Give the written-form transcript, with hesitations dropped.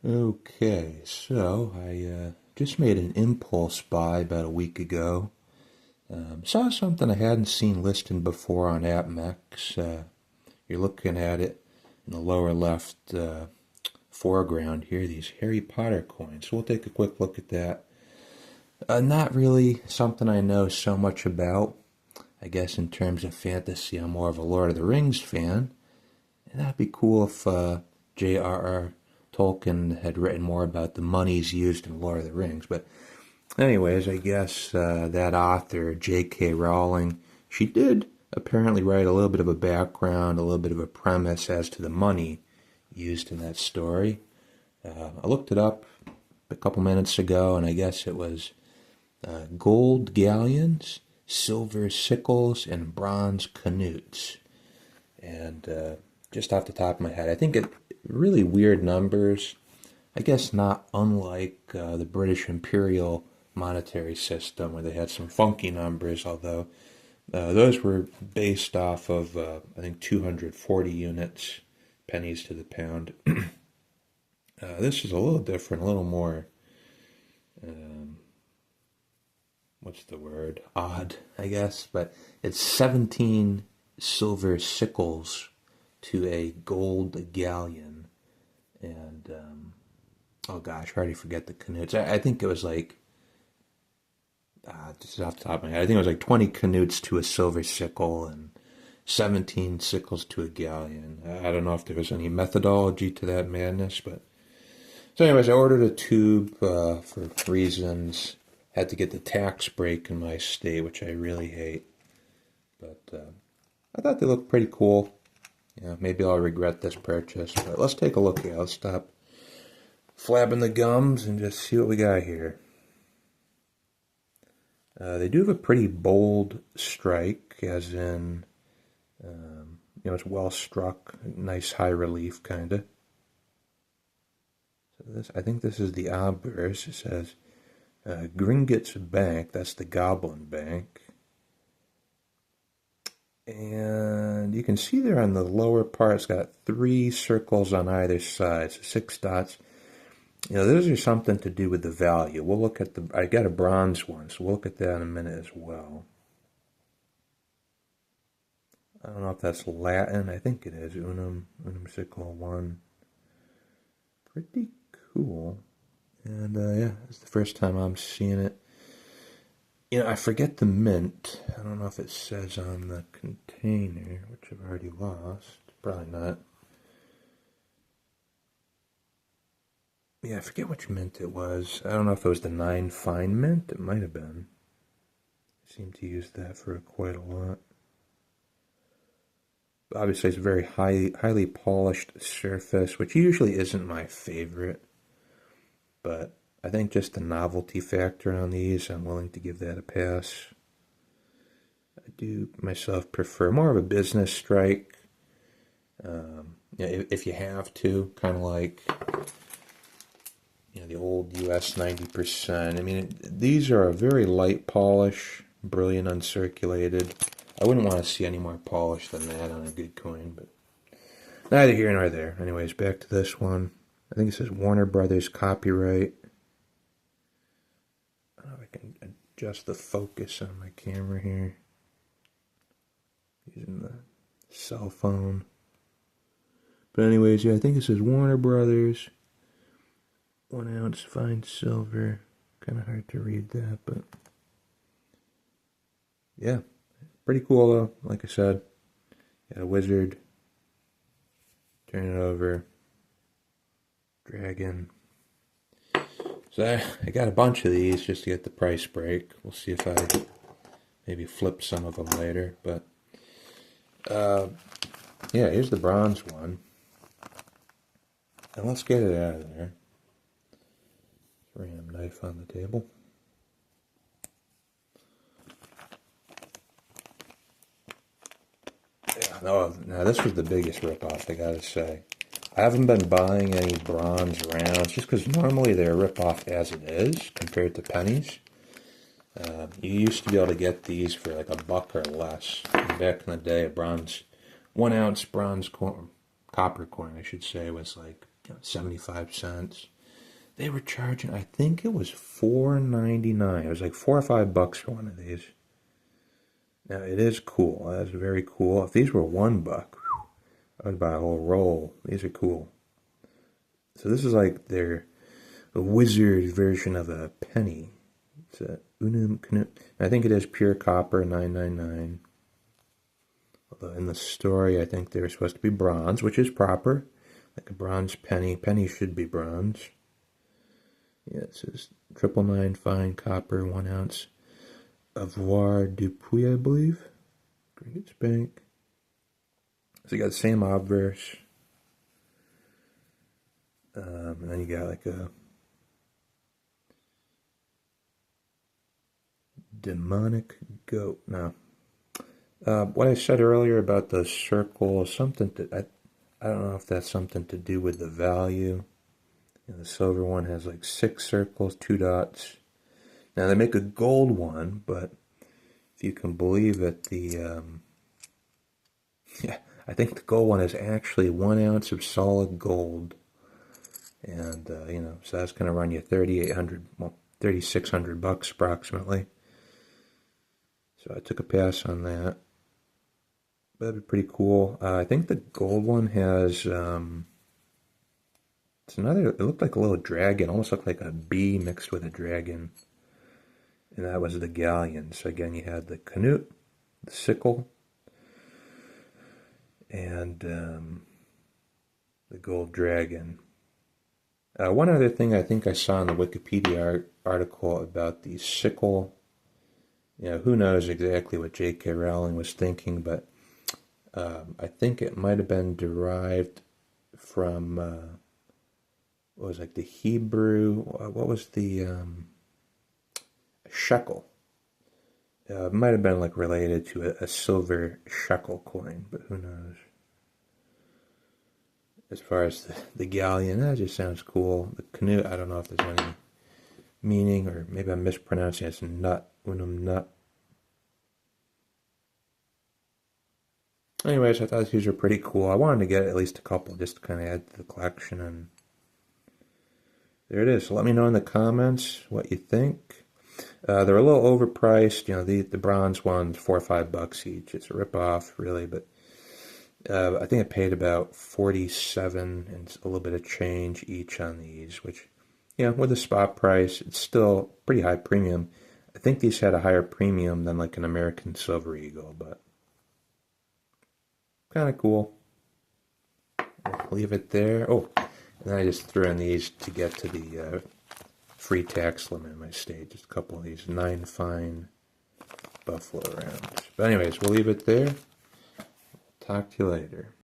Okay, so I just made an impulse buy about a week ago. Saw something I hadn't seen listed before on Apmex. You're looking at it in the lower left foreground here, these Harry Potter coins. So we'll take a quick look at that. Not really something I know so much about. I guess in terms of fantasy, I'm more of a Lord of the Rings fan. And that'd be cool if J.R.R. Tolkien had written more about the monies used in Lord of the Rings. But anyways, I guess that author, J.K. Rowling, she did apparently write a little bit of a background, a little bit of a premise as to the money used in that story. I looked it up a couple minutes ago, and I guess it was gold galleons, silver sickles, and bronze canutes. And just off the top of my head, I think it really weird numbers. I guess not unlike the British imperial monetary system where they had some funky numbers, although those were based off of, I think, 240 units, pennies to the pound. This is a little different, a little more, what's the word? Odd, I guess, but it's 17 silver sickles to a gold galleon. And, oh gosh, I already forget the canutes. I think it was like, just off the top of my head, I think it was like 20 canutes to a silver sickle and 17 sickles to a galleon. I don't know if there was any methodology to that madness, but... So anyways, I ordered a tube for reasons. Had to get the tax break in my state, which I really hate. But I thought they looked pretty cool. Maybe I'll regret this purchase, but let's take a look here. I'll stop flabbing the gums and just see what we got here. They do have a pretty bold strike, as in, it's well struck, nice high relief, kind of. So I think this is the obverse. It says Gringotts Bank. That's the Goblin Bank. And you can see there on the lower part, it's got 3 circles on either side, so 6 dots. Those are something to do with the value. We'll look at I got a bronze one, so we'll look at that in a minute as well. I don't know if that's Latin. I think it is. Unum sickle 1. Pretty cool. And yeah, it's the first time I'm seeing it. I forget the mint. I don't know if it says on the container, which I've already lost. Probably not. Yeah, I forget which mint it was. I don't know if it was the 9 fine mint. It might have been. I seem to use that for quite a lot. Obviously, it's a very highly polished surface, which usually isn't my favorite. But I think just the novelty factor on these, I'm willing to give that a pass. I do myself prefer more of a business strike. If you have to, kind of like the old US 90%. I mean, these are a very light polish, brilliant uncirculated. I wouldn't want to see any more polish than that on a good coin, but neither here nor there. Anyways, back to this one. I think it says Warner Brothers copyright. I don't know if I can adjust the focus on my camera here. Using the cell phone. But anyways, yeah, I think it says Warner Brothers. 1 ounce fine silver. Kind of hard to read that, but yeah, pretty cool though. Like I said, got a wizard. Turn it over. Dragon. So I got a bunch of these just to get the price break. We'll see if I maybe flip some of them later. But yeah, here's the bronze one. And let's get it out of there. Random knife on the table. Yeah, no, now this was the biggest ripoff, I gotta say. I haven't been buying any bronze rounds just because normally they're a ripoff as it is compared to pennies. You used to be able to get these for like $1 or less. And back in the day, a bronze, 1 ounce bronze coin, copper coin, I should say, was like 75 cents. They were charging, I think it was $4.99. It was like $4 or $5 for one of these. Now it is cool. That's very cool. If these were $1, I would buy a whole roll. These are cool. So this is like a wizard version of a penny. It's a unum canute. I think it is pure copper, 999. Although in the story, I think they're supposed to be bronze, which is proper. Like a bronze penny. Penny should be bronze. Yeah, it says 999 fine copper, 1 ounce. Avoir Dupuis, I believe. Crickets Bank. So you got the same obverse. And then you got like a demonic goat. No. What I said earlier about the circle, something to, I don't know if that's something to do with the value. You know, the silver one has like 6 circles, 2 dots. Now they make a gold one, but if you can believe it, yeah, I think the gold one is actually 1 ounce of solid gold. And, you know, so that's going to run you $3,600 approximately. So I took a pass on that. That'd be pretty cool. I think the gold one has, it's another, it looked like a little dragon, almost looked like a bee mixed with a dragon. And that was the galleon. So again, you had the canute, the sickle, and the gold dragon. One other thing I think I saw in the Wikipedia article about the sickle, you know, who knows exactly what J.K. Rowling was thinking, but I think it might have been derived from, what was like the Hebrew, what was the shekel? It might have been like related to a silver shekel coin, but who knows? As far as the galleon, that just sounds cool. The canoe, I don't know if there's any meaning, or maybe I'm mispronouncing it. It's nut, unum nut. Anyways, I thought these were pretty cool. I wanted to get at least a couple just to kind of add to the collection, and there it is. So let me know in the comments what you think. They're a little overpriced. You know, the bronze ones, $4 or $5 each. It's a ripoff, really, but I think I paid about 47 and a little bit of change each on these, which, you know, with the spot price, it's still pretty high premium. I think these had a higher premium than like an American Silver Eagle, but kind of cool. I'll leave it there. Oh, and then I just threw in these to get to the free tax limit in my state. Just a couple of these 9 fine buffalo rounds. But anyways, we'll leave it there. Talk to you later.